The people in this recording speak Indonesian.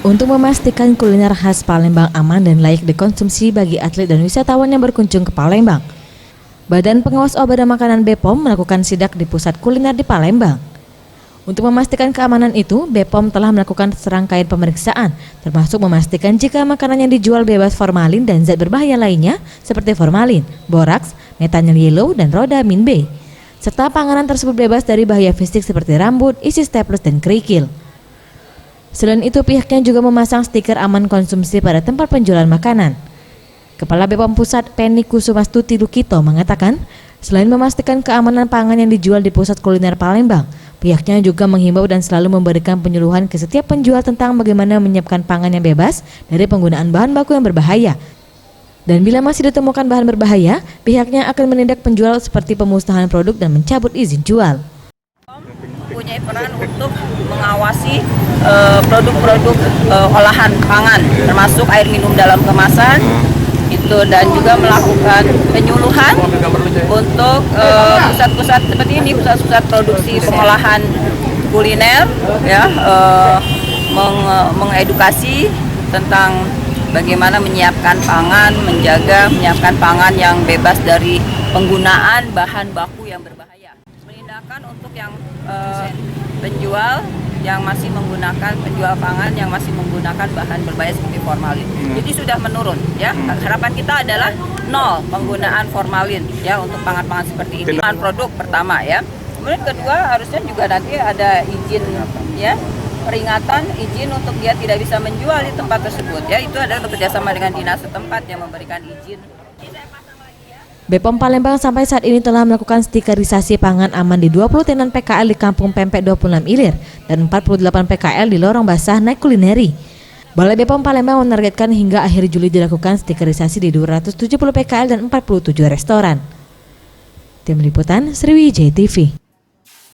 Untuk memastikan kuliner khas Palembang aman dan layak dikonsumsi bagi atlet dan wisatawan yang berkunjung ke Palembang, Badan Pengawas Obat dan Makanan BPOM melakukan sidak di pusat kuliner di Palembang. Untuk memastikan keamanan itu, BPOM telah melakukan serangkaian pemeriksaan, termasuk memastikan jika makanan yang dijual bebas formalin dan zat berbahaya lainnya seperti formalin, boraks, metanyl yellow, dan rodamin B, serta panganan tersebut bebas dari bahaya fisik seperti rambut, isi staples, dan kerikil. Selain itu, pihaknya juga memasang stiker aman konsumsi pada tempat penjualan makanan. Kepala BPOM Pusat Penny Kusumastuti Lukito mengatakan, selain memastikan keamanan pangan yang dijual di pusat kuliner Palembang, pihaknya juga menghimbau dan selalu memberikan penyuluhan ke setiap penjual tentang bagaimana menyiapkan pangan yang bebas dari penggunaan bahan baku yang berbahaya. Dan bila masih ditemukan bahan berbahaya, pihaknya akan menindak penjual seperti pemusnahan produk dan mencabut izin jual. Punya peran untuk mengawasi produk-produk olahan pangan, termasuk air minum dalam kemasan, itu, dan juga melakukan penyuluhan untuk pusat-pusat seperti ini, pusat-pusat produksi pengolahan kuliner, ya, mengedukasi tentang bagaimana menyiapkan pangan, menyiapkan pangan yang bebas dari penggunaan bahan baku yang berbahaya. Penindakan untuk yang penjual pangan yang masih menggunakan bahan berbahaya seperti formalin. Jadi sudah menurun, ya. Harapan kita adalah nol penggunaan formalin, ya, untuk pangan-pangan seperti ini. Produk pertama, ya. Kemudian kedua, harusnya juga nanti ada izin, ya, peringatan izin untuk dia tidak bisa menjual di tempat tersebut, ya. Itu adalah bekerjasama dengan dinas setempat yang memberikan izin. BPOM Palembang sampai saat ini telah melakukan stikerisasi pangan aman di 20 tenan PKL di Kampung Pempek 26 Ilir dan 48 PKL di Lorong Basah Naik Kulineri. Balai BPOM Palembang menargetkan hingga akhir Juli dilakukan stikerisasi di 270 PKL dan 47 restoran. Tim Liputan Sriwijaya TV.